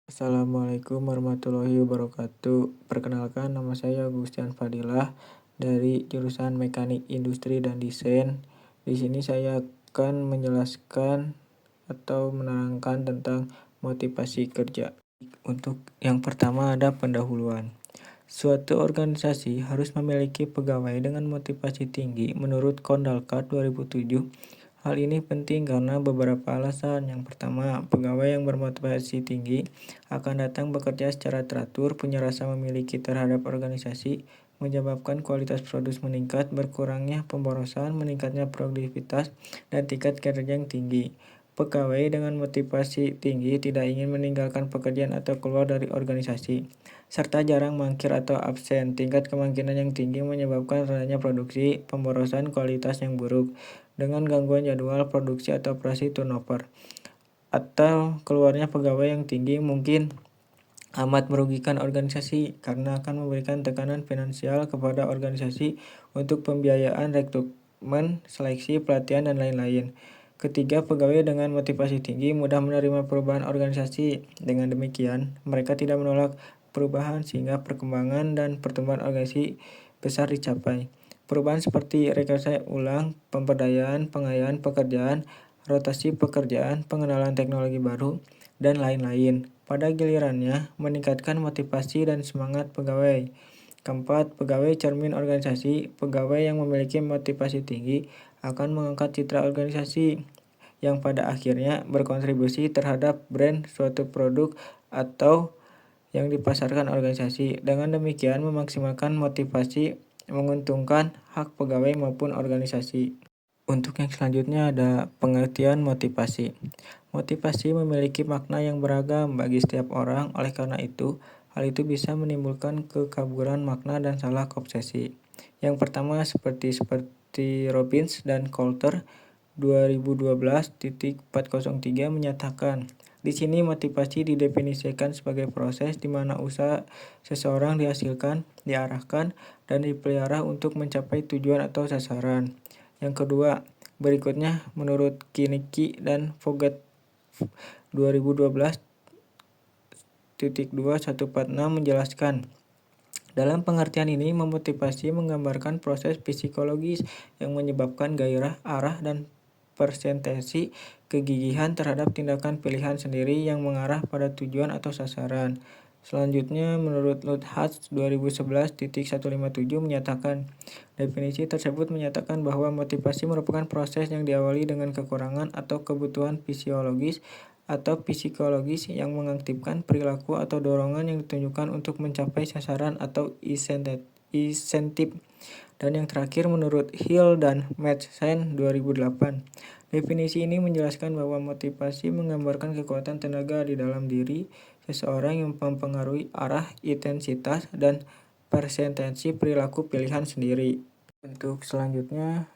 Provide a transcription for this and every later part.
Assalamualaikum warahmatullahi wabarakatuh. Perkenalkan, nama saya Gustian Fadilah dari jurusan Mekanik Industri dan Desain. Di sini saya akan menjelaskan atau menerangkan tentang motivasi kerja. Untuk yang pertama ada pendahuluan. Suatu organisasi harus memiliki pegawai dengan motivasi tinggi menurut Kondalkar 2007. Hal ini penting karena beberapa alasan. Yang pertama, pegawai yang bermotivasi tinggi akan datang bekerja secara teratur, punya rasa memiliki terhadap organisasi, menyebabkan kualitas produk meningkat, berkurangnya pemborosan, meningkatnya produktivitas, dan tingkat kerja yang tinggi. Pegawai dengan motivasi tinggi tidak ingin meninggalkan pekerjaan atau keluar dari organisasi, serta jarang mangkir atau absen. Tingkat kemungkinan yang tinggi menyebabkan rendahnya produksi, pemborosan, kualitas yang buruk, dengan gangguan jadwal produksi atau operasi turnover, atau keluarnya pegawai yang tinggi mungkin amat merugikan organisasi karena akan memberikan tekanan finansial kepada organisasi untuk pembiayaan rekrutmen, seleksi, pelatihan, dan lain-lain. Ketiga, pegawai dengan motivasi tinggi mudah menerima perubahan organisasi. Dengan demikian, mereka tidak menolak perubahan sehingga perkembangan dan pertumbuhan organisasi besar dicapai. Perubahan seperti rekrutasi ulang, pemberdayaan, pengayaan pekerjaan, rotasi pekerjaan, pengenalan teknologi baru, dan lain-lain. Pada gilirannya, meningkatkan motivasi dan semangat pegawai. Keempat, pegawai cermin organisasi. Pegawai yang memiliki motivasi tinggi akan mengangkat citra organisasi, yang pada akhirnya berkontribusi terhadap brand suatu produk atau yang dipasarkan organisasi. Dengan demikian, memaksimalkan motivasi menguntungkan hak pegawai maupun organisasi. Untuk yang selanjutnya ada pengertian motivasi. Motivasi memiliki makna yang beragam bagi setiap orang, oleh karena itu, hal itu bisa menimbulkan kekaburan makna dan salah obsesi. Yang pertama seperti Robbins dan Coulter 2012.403 menyatakan, di sini motivasi didefinisikan sebagai proses di mana usaha seseorang dihasilkan, diarahkan, dan dipelihara untuk mencapai tujuan atau sasaran. Yang kedua, berikutnya menurut Kinnicky dan Fogel 2012.2.146 menjelaskan, dalam pengertian ini, memotivasi menggambarkan proses psikologis yang menyebabkan gairah, arah, dan persentase kegigihan terhadap tindakan pilihan sendiri yang mengarah pada tujuan atau sasaran. Selanjutnya, menurut Luthatz 2011.157 menyatakan, definisi tersebut menyatakan bahwa motivasi merupakan proses yang diawali dengan kekurangan atau kebutuhan fisiologis atau psikologis yang mengaktifkan perilaku atau dorongan yang ditunjukkan untuk mencapai sasaran atau insentif. Dan yang terakhir menurut Hill dan Madsen 2008. Definisi ini menjelaskan bahwa motivasi menggambarkan kekuatan tenaga di dalam diri seseorang yang mempengaruhi arah, intensitas, dan persentase perilaku pilihan sendiri. Untuk selanjutnya,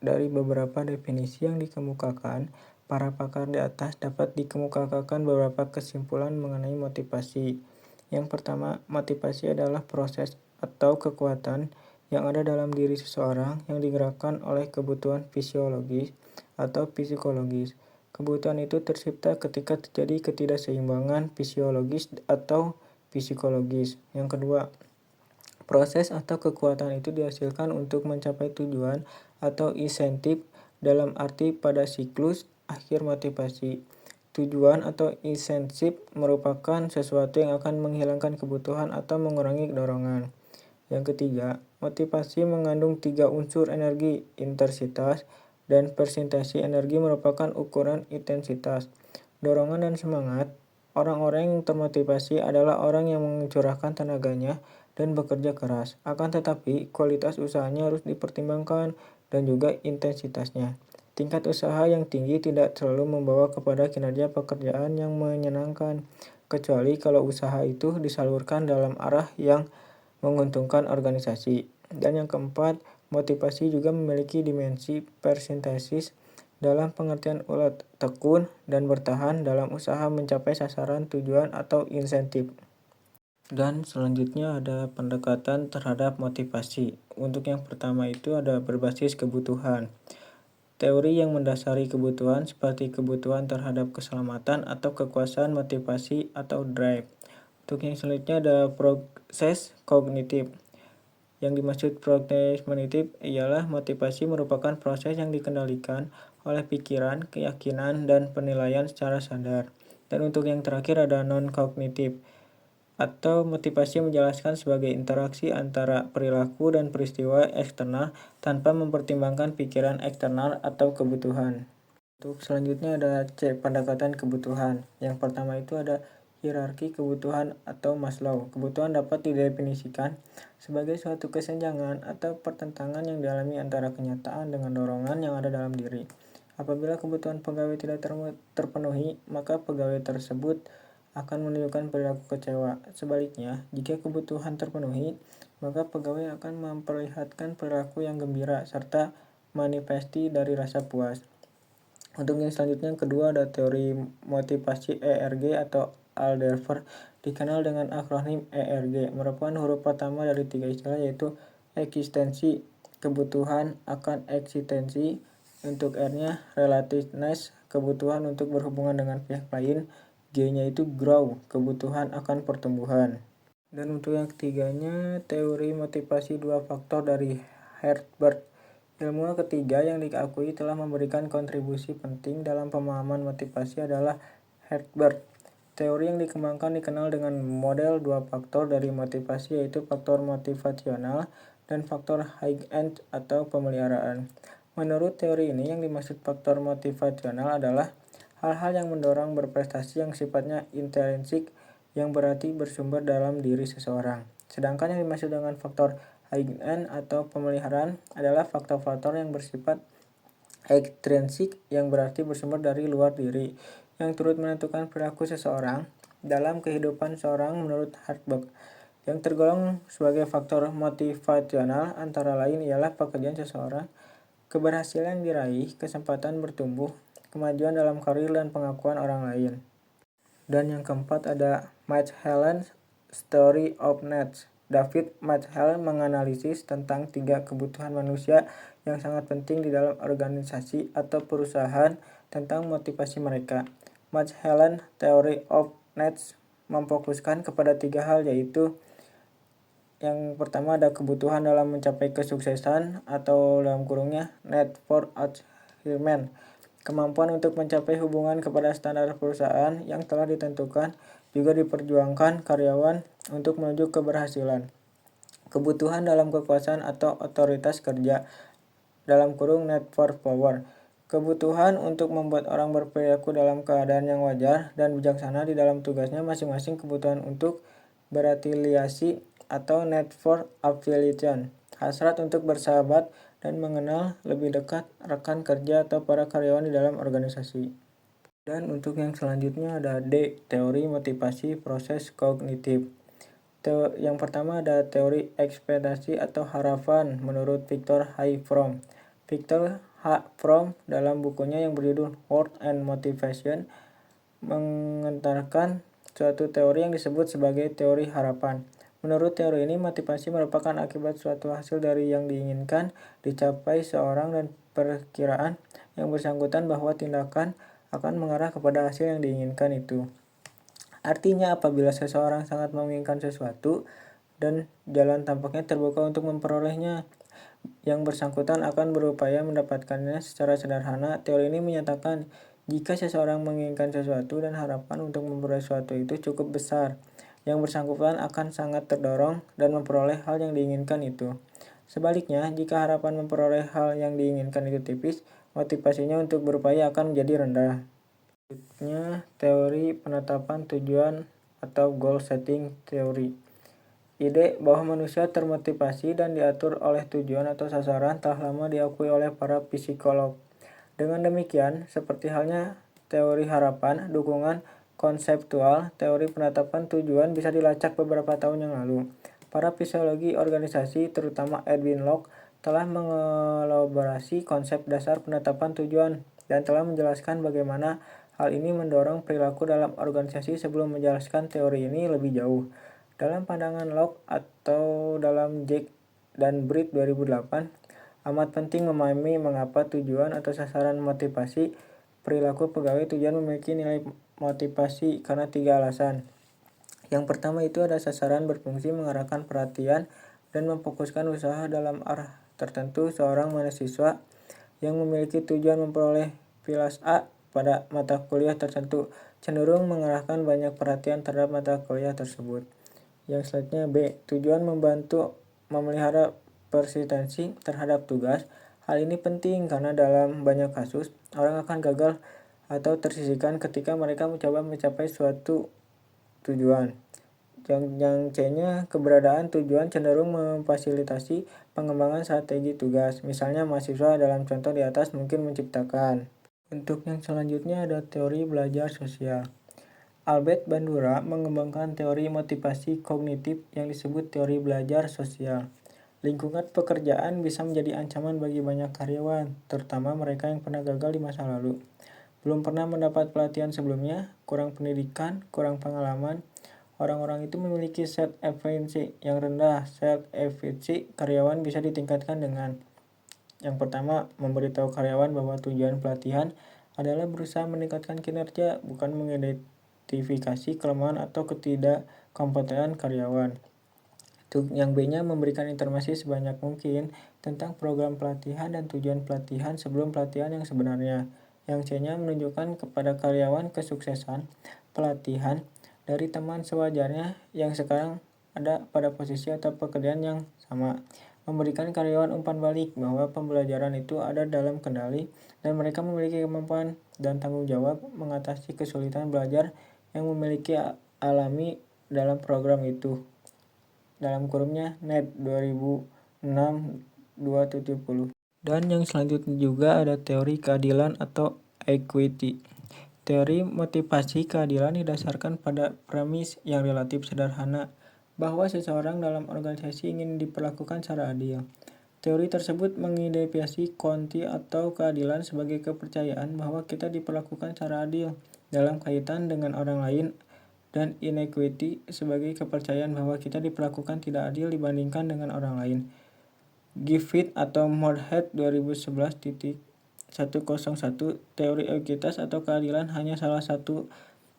dari beberapa definisi yang dikemukakan, para pakar di atas dapat dikemukakan beberapa kesimpulan mengenai motivasi. Yang pertama, motivasi adalah proses atau kekuatan yang ada dalam diri seseorang yang digerakkan oleh kebutuhan fisiologis atau psikologis. Kebutuhan itu tercipta ketika terjadi ketidakseimbangan fisiologis atau psikologis. Yang kedua, proses atau kekuatan itu dihasilkan untuk mencapai tujuan atau insentif dalam arti pada siklus akhir motivasi. Tujuan atau insentif merupakan sesuatu yang akan menghilangkan kebutuhan atau mengurangi dorongan. Yang ketiga, motivasi mengandung 3 unsur energi, intensitas, dan persentase energi merupakan ukuran intensitas. Dorongan dan semangat. Orang-orang yang termotivasi adalah orang yang mencurahkan tenaganya dan bekerja keras. Akan tetapi, kualitas usahanya harus dipertimbangkan dan juga intensitasnya. Tingkat usaha yang tinggi tidak selalu membawa kepada kinerja pekerjaan yang menyenangkan, kecuali kalau usaha itu disalurkan dalam arah yang menguntungkan organisasi. Dan yang keempat, motivasi juga memiliki dimensi persentasis dalam pengertian ulat tekun dan bertahan dalam usaha mencapai sasaran tujuan atau insentif. Dan selanjutnya ada pendekatan terhadap motivasi. Untuk yang pertama itu ada berbasis kebutuhan. Teori yang mendasari kebutuhan seperti kebutuhan terhadap keselamatan atau kekuasaan, motivasi, atau drive. Untuk yang selanjutnya ada proses kognitif. Yang dimaksud proses kognitif ialah motivasi merupakan proses yang dikendalikan oleh pikiran, keyakinan, dan penilaian secara sadar. Dan untuk yang terakhir ada non-kognitif, atau motivasi menjelaskan sebagai interaksi antara perilaku dan peristiwa eksternal tanpa mempertimbangkan pikiran eksternal atau kebutuhan. Untuk selanjutnya ada C, pendekatan kebutuhan. Yang pertama itu ada hierarki kebutuhan atau Maslow. Kebutuhan dapat didefinisikan sebagai suatu kesenjangan atau pertentangan yang dialami antara kenyataan dengan dorongan yang ada dalam diri. Apabila kebutuhan pegawai tidak terpenuhi, maka pegawai tersebut akan menunjukkan perilaku kecewa. Sebaliknya, jika kebutuhan terpenuhi, maka pegawai akan memperlihatkan perilaku yang gembira serta manifesti dari rasa puas. Untuk yang selanjutnya yang kedua ada teori motivasi ERG atau Alderfer, dikenal dengan akronim ERG, merupakan huruf pertama dari 3 istilah yaitu eksistensi, kebutuhan akan eksistensi, untuk R-nya relativeness, kebutuhan untuk berhubungan dengan pihak lain, G-nya itu grow, kebutuhan akan pertumbuhan. Dan untuk yang ketiganya, teori motivasi dua faktor dari Herbert. Ilmuwan ketiga yang diakui telah memberikan kontribusi penting dalam pemahaman motivasi adalah Herbert. Teori yang dikembangkan dikenal dengan model dua faktor dari motivasi, yaitu faktor motivasional dan faktor high-end atau pemeliharaan. Menurut teori ini, yang dimaksud faktor motivasional adalah hal-hal yang mendorong berprestasi yang sifatnya intrinsik, yang berarti bersumber dalam diri seseorang. Sedangkan yang dimaksud dengan faktor high-end atau pemeliharaan adalah faktor-faktor yang bersifat ekstrinsik, yang berarti bersumber dari luar diri, yang turut menentukan perilaku seseorang dalam kehidupan seorang. Menurut Hartberg, yang tergolong sebagai faktor motivasional antara lain ialah pekerjaan seseorang, keberhasilan diraih, kesempatan bertumbuh, kemajuan dalam karir, dan pengakuan orang lain. Dan yang keempat ada Machiavelli's Theory of Needs. David Machiavelli menganalisis tentang 3 kebutuhan manusia yang sangat penting di dalam organisasi atau perusahaan tentang motivasi mereka. Machiavelli's Theory of Needs memfokuskan kepada 3 hal, yaitu yang pertama ada kebutuhan dalam mencapai kesuksesan atau dalam kurungnya need for achievement, kemampuan untuk mencapai hubungan kepada standar perusahaan yang telah ditentukan, juga diperjuangkan karyawan untuk menuju keberhasilan. Kebutuhan dalam kekuasaan atau otoritas kerja, dalam kurung need for power, kebutuhan untuk membuat orang berperilaku dalam keadaan yang wajar dan bijaksana di dalam tugasnya masing-masing. Kebutuhan untuk berafiliasi atau need for affiliation, hasrat untuk bersahabat dan mengenal lebih dekat rekan kerja atau para karyawan di dalam organisasi. Dan untuk yang selanjutnya ada D, teori motivasi proses kognitif. Yang pertama ada teori ekspektasi atau harapan menurut Victor H. Fromm. Victor H. Fromm dalam bukunya yang berjudul Work and Motivation mengentarkan suatu teori yang disebut sebagai teori harapan. Menurut teori ini, motivasi merupakan akibat suatu hasil dari yang diinginkan dicapai seorang dan perkiraan yang bersangkutan bahwa tindakan akan mengarah kepada hasil yang diinginkan itu. Artinya, apabila seseorang sangat menginginkan sesuatu dan jalan tampaknya terbuka untuk memperolehnya, yang bersangkutan akan berupaya mendapatkannya secara sederhana. Teori ini menyatakan jika seseorang menginginkan sesuatu dan harapan untuk memperoleh sesuatu itu cukup besar, yang bersangkutan akan sangat terdorong dan memperoleh hal yang diinginkan itu. Sebaliknya, jika harapan memperoleh hal yang diinginkan itu tipis, motivasinya untuk berupaya akan menjadi rendah. Selanjutnya, teori penetapan tujuan atau goal setting theory. Ide bahwa manusia termotivasi dan diatur oleh tujuan atau sasaran telah lama diakui oleh para psikolog. Dengan demikian, seperti halnya teori harapan, dukungan konseptual teori penetapan tujuan bisa dilacak beberapa tahun yang lalu. Para psikologi organisasi, terutama Edwin Locke, telah mengelaborasi konsep dasar penetapan tujuan dan telah menjelaskan bagaimana hal ini mendorong perilaku dalam organisasi. Sebelum menjelaskan teori ini lebih jauh, dalam pandangan Locke atau dalam Jack dan Britt 2008, Amat penting memahami mengapa tujuan atau sasaran motivasi perilaku pegawai. Tujuan memiliki nilai motivasi karena 3 alasan. Yang pertama itu ada sasaran berfungsi mengarahkan perhatian dan memfokuskan usaha dalam arah tertentu. Seorang mahasiswa yang memiliki tujuan memperoleh pilas A pada mata kuliah tertentu cenderung mengarahkan banyak perhatian terhadap mata kuliah tersebut. Yang selanjutnya B, tujuan membantu memelihara persistensi terhadap tugas. Hal ini penting karena dalam banyak kasus orang akan gagal atau tersisihkan ketika mereka mencoba mencapai suatu tujuan. Yang C-nya, keberadaan tujuan cenderung memfasilitasi pengembangan strategi tugas. Misalnya mahasiswa dalam contoh di atas mungkin menciptakan. Untuk yang selanjutnya ada teori belajar sosial. Albert Bandura mengembangkan teori motivasi kognitif yang disebut teori belajar sosial. Lingkungan pekerjaan bisa menjadi ancaman bagi banyak karyawan, terutama mereka yang pernah gagal di masa lalu. Belum pernah mendapat pelatihan sebelumnya, kurang pendidikan, kurang pengalaman. Orang-orang itu memiliki self-efficacy yang rendah. Self-efficacy karyawan bisa ditingkatkan dengan yang pertama, memberitahu karyawan bahwa tujuan pelatihan adalah berusaha meningkatkan kinerja, bukan mengidentifikasi kelemahan atau ketidakkompetenan karyawan. Yang B-nya, memberikan informasi sebanyak mungkin tentang program pelatihan dan tujuan pelatihan sebelum pelatihan yang sebenarnya. Yang C-nya, menunjukkan kepada karyawan kesuksesan pelatihan dari teman sewajarnya yang sekarang ada pada posisi atau pekerjaan yang sama. Memberikan karyawan umpan balik bahwa pembelajaran itu ada dalam kendali dan mereka memiliki kemampuan dan tanggung jawab mengatasi kesulitan belajar yang memiliki alami dalam program itu. Dalam kurungnya NET 2006-270. Dan yang selanjutnya juga ada teori keadilan atau equity. Teori motivasi keadilan didasarkan pada premis yang relatif sederhana bahwa seseorang dalam organisasi ingin diperlakukan secara adil. Teori tersebut mengidentifikasi konti atau keadilan sebagai kepercayaan bahwa kita diperlakukan secara adil dalam kaitan dengan orang lain, dan inequity sebagai kepercayaan bahwa kita diperlakukan tidak adil dibandingkan dengan orang lain. Griffith atau Moorhead 2011.101. Teori ekuitas atau keadilan hanya salah satu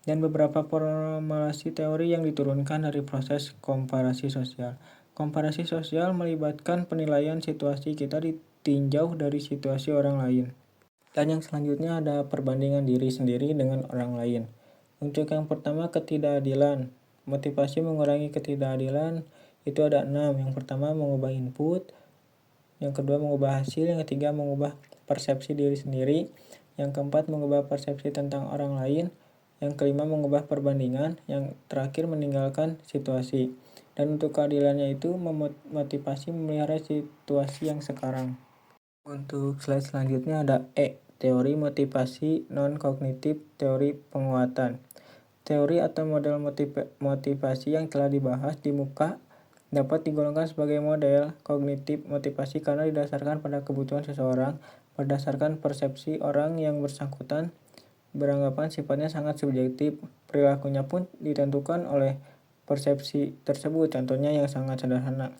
dan beberapa formulasi teori yang diturunkan dari proses komparasi sosial. Komparasi sosial melibatkan penilaian situasi kita ditinjau dari situasi orang lain. Dan yang selanjutnya ada perbandingan diri sendiri dengan orang lain. Untuk yang pertama, ketidakadilan. Motivasi mengurangi ketidakadilan itu ada 6. Yang pertama, mengubah input. Yang kedua, mengubah hasil. Yang ketiga, mengubah persepsi diri sendiri. Yang keempat, mengubah persepsi tentang orang lain. Yang kelima, mengubah perbandingan. Yang terakhir, meninggalkan situasi. Dan untuk keadilannya itu memotivasi memelihara situasi yang sekarang. Untuk slide selanjutnya ada E, teori motivasi non-kognitif, teori penguatan. Teori atau model motivasi yang telah dibahas di muka dapat digolongkan sebagai model kognitif motivasi karena didasarkan pada kebutuhan seseorang berdasarkan persepsi orang yang bersangkutan beranggapan sifatnya sangat subjektif. Perilakunya pun ditentukan oleh persepsi tersebut. Contohnya yang sangat sederhana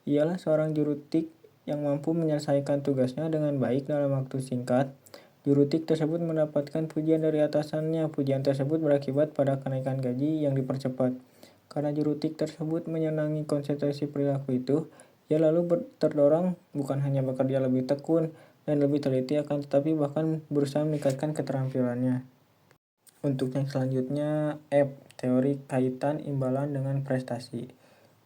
ialah seorang jurutik yang mampu menyelesaikan tugasnya dengan baik dalam waktu singkat. Jurutik tersebut mendapatkan pujian dari atasannya. Pujian tersebut berakibat pada kenaikan gaji yang dipercepat. Karena jurutik tersebut menyenangi konsentrasi perilaku itu, ia lalu terdorong bukan hanya bekerja lebih tekun dan lebih teliti, akan tetapi bahkan berusaha meningkatkan keterampilannya. Untuk yang selanjutnya, F, teori kaitan imbalan dengan prestasi.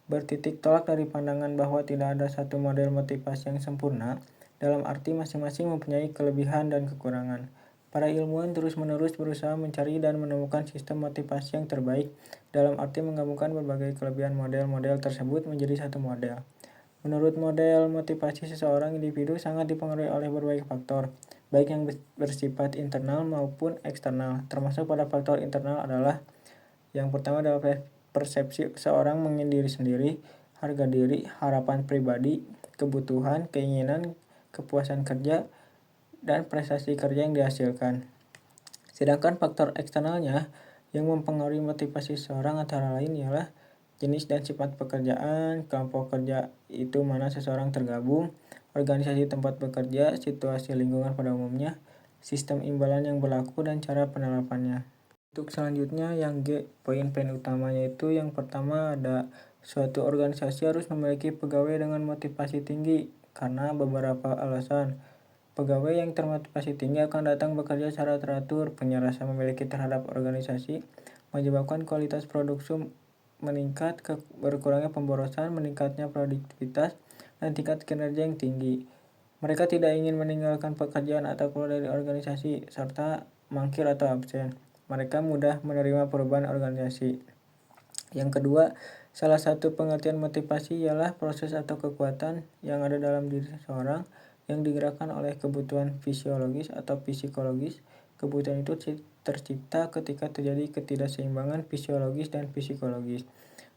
Bertitik tolak dari pandangan bahwa tidak ada satu model motivasi yang sempurna, dalam arti masing-masing mempunyai kelebihan dan kekurangan. Para ilmuwan terus-menerus berusaha mencari dan menemukan sistem motivasi yang terbaik, dalam arti menggabungkan berbagai kelebihan model-model tersebut menjadi satu model. Menurut model motivasi, seseorang individu sangat dipengaruhi oleh berbagai faktor, baik yang bersifat internal maupun eksternal. Termasuk pada faktor internal adalah yang pertama adalah persepsi seorang mengenai diri sendiri, harga diri, harapan pribadi, kebutuhan, keinginan, kepuasan kerja, dan prestasi kerja yang dihasilkan. Sedangkan faktor eksternalnya yang mempengaruhi motivasi seseorang antara lain ialah jenis dan sifat pekerjaan, kelompok kerja itu mana seseorang tergabung, organisasi tempat bekerja, situasi lingkungan pada umumnya, sistem imbalan yang berlaku, dan cara penerapannya. Untuk selanjutnya yang G, poin-poin utamanya itu yang pertama ada suatu organisasi harus memiliki pegawai dengan motivasi tinggi karena beberapa alasan. Pegawai yang termotivasi tinggi akan datang bekerja secara teratur, punya rasa memiliki terhadap organisasi, menyebabkan kualitas produksi meningkat, berkurangnya pemborosan, meningkatnya produktivitas, dan tingkat kinerja yang tinggi. Mereka tidak ingin meninggalkan pekerjaan atau keluar dari organisasi, serta mangkir atau absen. Mereka mudah menerima perubahan organisasi. Yang kedua, salah satu pengertian motivasi ialah proses atau kekuatan yang ada dalam diri seseorang yang digerakkan oleh kebutuhan fisiologis atau psikologis. Kebutuhan itu tercipta ketika terjadi ketidakseimbangan fisiologis dan psikologis.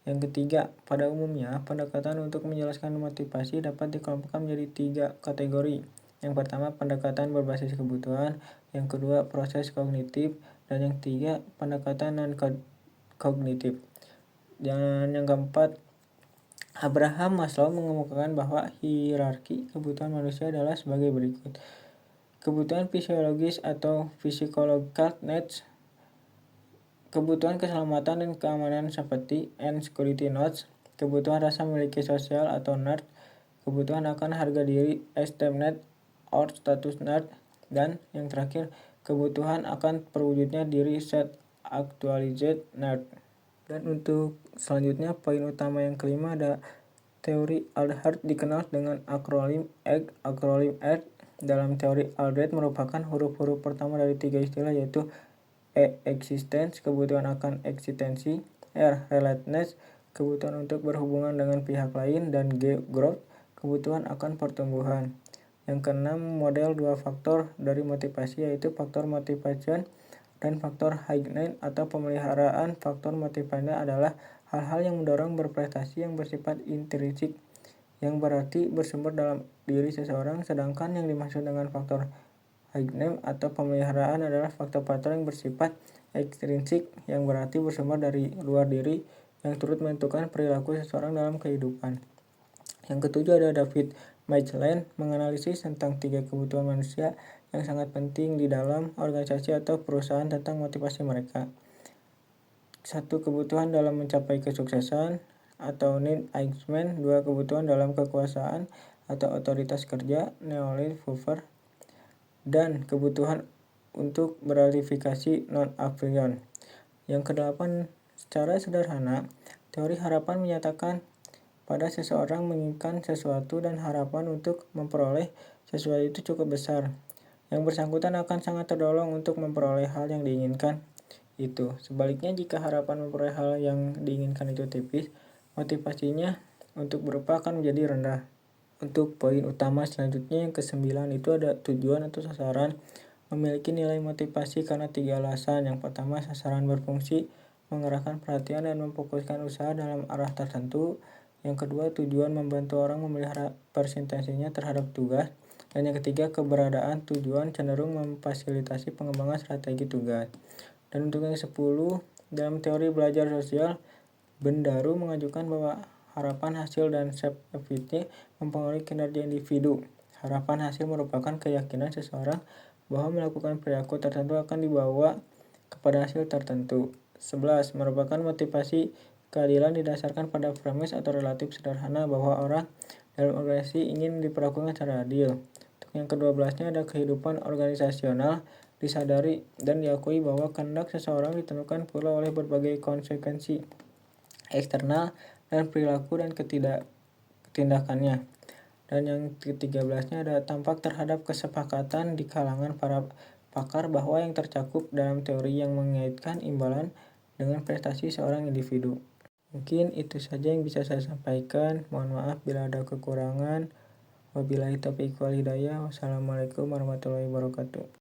Yang ketiga, pada umumnya, pendekatan untuk menjelaskan motivasi dapat dikelompokkan menjadi 3 kategori. Yang pertama, pendekatan berbasis kebutuhan. Yang kedua, proses kognitif. Dan yang ketiga, pendekatan non-kognitif. Dan yang keempat, Abraham Maslow mengemukakan bahwa hierarki kebutuhan manusia adalah sebagai berikut. Kebutuhan fisiologis atau physiological needs, kebutuhan keselamatan dan keamanan seperti and security needs, kebutuhan rasa memiliki sosial atau need, kebutuhan akan harga diri esteem need or status need, dan yang terakhir, kebutuhan akan terwujudnya diri self-actualized need. Dan untuk selanjutnya, poin utama yang kelima ada teori Aldrich dikenal dengan akronim EG. Akronim EG dalam teori Aldrich merupakan huruf-huruf pertama dari 3 istilah yaitu E. Existence, kebutuhan akan eksistensi, R. Relatedness, kebutuhan untuk berhubungan dengan pihak lain, dan G. Growth, kebutuhan akan pertumbuhan. Yang keenam, model 2 faktor dari motivasi yaitu faktor motivation dan faktor heightened atau pemeliharaan. Faktor motivasi adalah hal-hal yang mendorong berprestasi yang bersifat intrinsik, yang berarti bersumber dalam diri seseorang, sedangkan yang dimaksud dengan faktor heightened atau pemeliharaan adalah faktor-faktor yang bersifat ekstrinsik, yang berarti bersumber dari luar diri, yang turut menentukan perilaku seseorang dalam kehidupan. Yang ketujuh ada David Maichelin menganalisis tentang 3 kebutuhan manusia yang sangat penting di dalam organisasi atau perusahaan tentang motivasi mereka. 1. Kebutuhan dalam mencapai kesuksesan atau need achievement. 2. Kebutuhan dalam kekuasaan atau otoritas kerja, Neolin Hoover. Dan kebutuhan untuk gratifikasi non-affiliation. Yang kedelapan, secara sederhana, teori harapan menyatakan pada seseorang menginginkan sesuatu dan harapan untuk memperoleh sesuatu itu cukup besar. Yang bersangkutan akan sangat terdorong untuk memperoleh hal yang diinginkan itu. Sebaliknya, jika harapan memperoleh hal yang diinginkan itu tipis, motivasinya untuk berupa akan menjadi rendah. Untuk poin utama selanjutnya yang ke-9 itu ada tujuan atau sasaran. Memiliki nilai motivasi karena 3 alasan. Yang pertama, sasaran berfungsi mengerahkan perhatian dan memfokuskan usaha dalam arah tertentu. Yang kedua, tujuan membantu orang memelihara presentasinya terhadap tugas. Dan yang ketiga, keberadaan tujuan cenderung memfasilitasi pengembangan strategi tugas. Dan untuk yang 10, dalam teori belajar sosial, Bendaru mengajukan bahwa harapan hasil dan self-efficacy mempengaruhi kinerja individu. Harapan hasil merupakan keyakinan seseorang bahwa melakukan perilaku tertentu akan dibawa kepada hasil tertentu. 11. Merupakan motivasi keadilan didasarkan pada premis atau relatif sederhana bahwa orang dalam organisasi ingin diperlakukan secara adil. Untuk yang ke-12-nya ada kehidupan organisasional, disadari dan diakui bahwa kehendak seseorang ditentukan pula oleh berbagai konsekuensi eksternal dan perilaku dan ketindakannya. Dan yang ke-13-nya ada tampak terhadap kesepakatan di kalangan para pakar bahwa yang tercakup dalam teori yang mengaitkan imbalan dengan prestasi seorang individu. Mungkin itu saja yang bisa saya sampaikan. Mohon maaf bila ada kekurangan. Wabillahi taufiq wal hidayah. Wassalamualaikum warahmatullahi wabarakatuh.